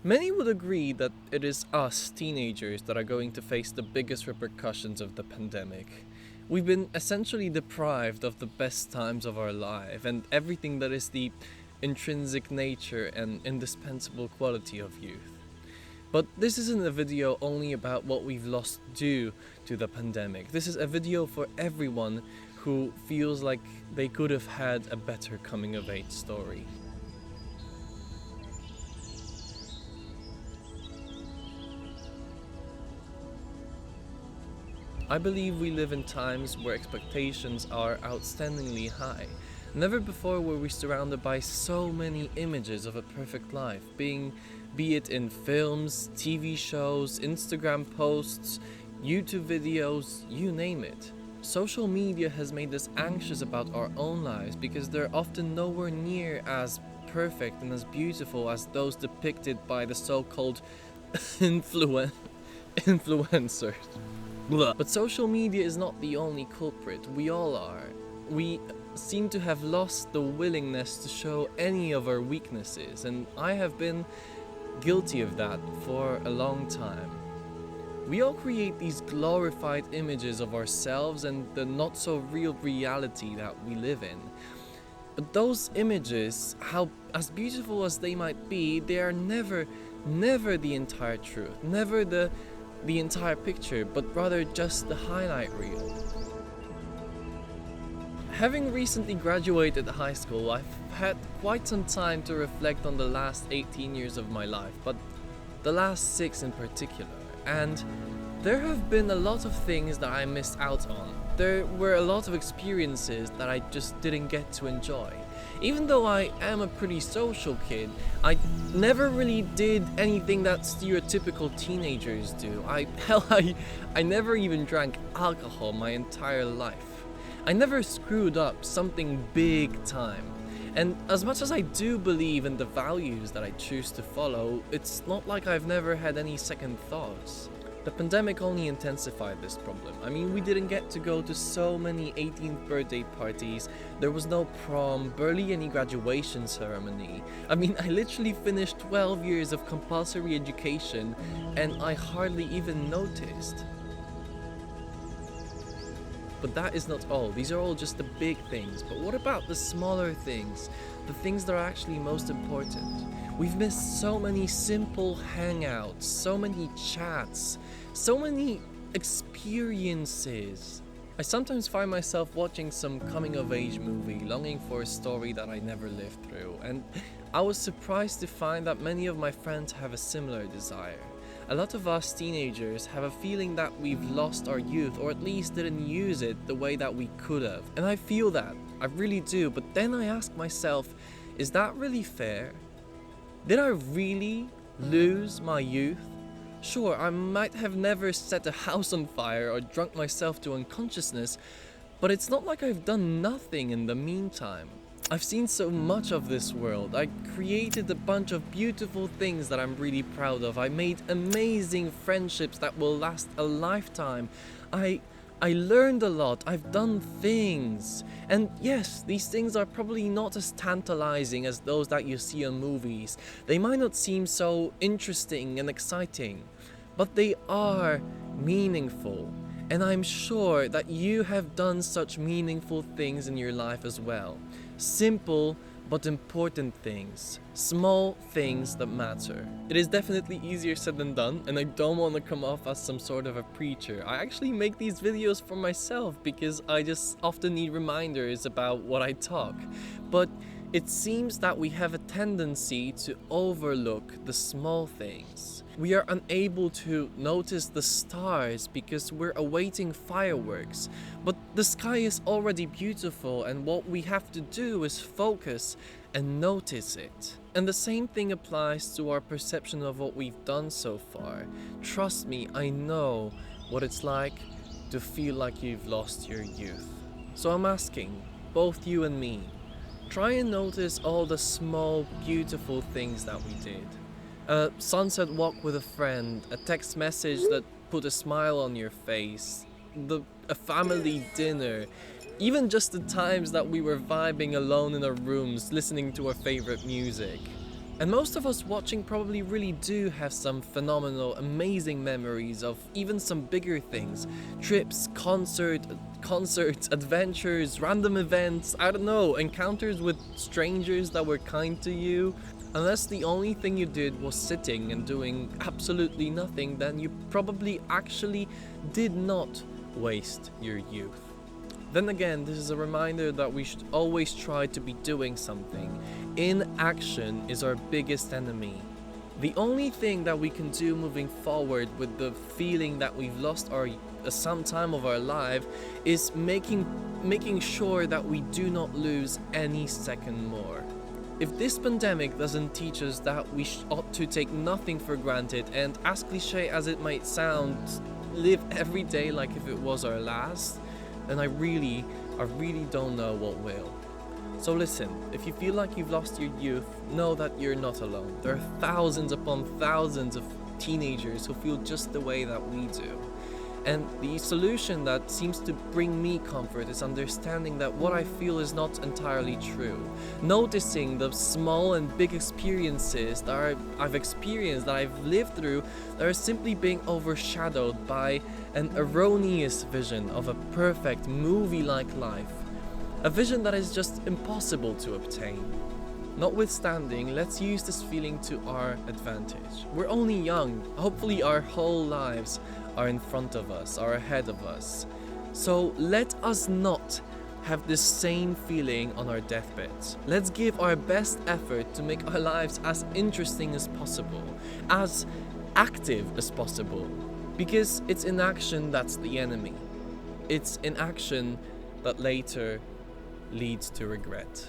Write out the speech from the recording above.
Many would agree that it is us, teenagers, that are going to face the biggest repercussions of the pandemic. We've been essentially deprived of the best times of our life and everything that is the intrinsic nature and indispensable quality of youth. But this isn't a video only about what we've lost due to the pandemic. This is a video for everyone who feels like they could have had a better coming of age story. I believe we live in times where expectations are outstandingly high. Never before were we surrounded by so many images of a perfect life, be it in films, TV shows, Instagram posts, YouTube videos, you name it. Social media has made us anxious about our own lives because they're often nowhere near as perfect and as beautiful as those depicted by the so-called influencers. But social media is not the only culprit. We all are. We seem to have lost the willingness to show any of our weaknesses, and I have been guilty of that for a long time. We all create these glorified images of ourselves and the not so real reality that we live in. But those images, as beautiful as they might be, they are never the entire truth, never the entire picture, but rather just the highlight reel. Having recently graduated high school, I've had quite some time to reflect on the last 18 years of my life, but the last 6 in particular, and there have been a lot of things that I missed out on. There were a lot of experiences that I just didn't get to enjoy. Even though I am a pretty social kid, I never really did anything that stereotypical teenagers do. I never even drank alcohol my entire life. I never screwed up something big time. And as much as I do believe in the values that I choose to follow, it's not like I've never had any second thoughts. The pandemic only intensified this problem. I mean, we didn't get to go to so many 18th birthday parties, there was no prom, barely any graduation ceremony. I mean, I literally finished 12 years of compulsory education and I hardly even noticed. But that is not all. These are all just the big things. But what about the smaller things? The things that are actually most important? We've missed so many simple hangouts, so many chats, so many experiences. I sometimes find myself watching some coming-of-age movie, longing for a story that I never lived through. And I was surprised to find that many of my friends have a similar desire. A lot of us teenagers have a feeling that we've lost our youth, or at least didn't use it the way that we could have. And I feel that, I really do, but then I ask myself, is that really fair? Did I really lose my youth? Sure, I might have never set a house on fire or drunk myself to unconsciousness, but it's not like I've done nothing in the meantime. I've seen so much of this world. I created a bunch of beautiful things that I'm really proud of. I made amazing friendships that will last a lifetime. I learned a lot. I've done things. And yes, these things are probably not as tantalizing as those that you see on movies. They might not seem so interesting and exciting, but they are meaningful. And I'm sure that you have done such meaningful things in your life as well. Simple but important things. Small things that matter. It is definitely easier said than done, and I don't want to come off as some sort of a preacher. I actually make these videos for myself because I just often need reminders about what I talk. But it seems that we have a tendency to overlook the small things. We are unable to notice the stars because we're awaiting fireworks. But the sky is already beautiful, and what we have to do is focus and notice it. And the same thing applies to our perception of what we've done so far. Trust me, I know what it's like to feel like you've lost your youth. So I'm asking, both you and me, try and notice all the small, beautiful things that we did. A sunset walk with a friend, a text message that put a smile on your face, a family dinner, even just the times that we were vibing alone in our rooms listening to our favorite music. And most of us watching probably really do have some phenomenal, amazing memories of even some bigger things. Trips, concerts, adventures, random events, I don't know, encounters with strangers that were kind to you. Unless the only thing you did was sitting and doing absolutely nothing, then you probably actually did not waste your youth. Then again, this is a reminder that we should always try to be doing something. Inaction is our biggest enemy. The only thing that we can do moving forward with the feeling that we've lost some time of our life is making sure that we do not lose any second more. If this pandemic doesn't teach us that we ought to take nothing for granted and, as cliche as it might sound, live every day like if it was our last, then I really don't know what will. So listen, if you feel like you've lost your youth, know that you're not alone. There are thousands upon thousands of teenagers who feel just the way that we do. And the solution that seems to bring me comfort is understanding that what I feel is not entirely true. Noticing the small and big experiences that I've experienced, that I've lived through, that are simply being overshadowed by an erroneous vision of a perfect movie-like life. A vision that is just impossible to obtain. Notwithstanding, let's use this feeling to our advantage. We're only young. Hopefully our whole lives are in front of us, are ahead of us. So let us not have this same feeling on our deathbeds. Let's give our best effort to make our lives as interesting as possible, as active as possible, because it's inaction that's the enemy. It's inaction that later leads to regret.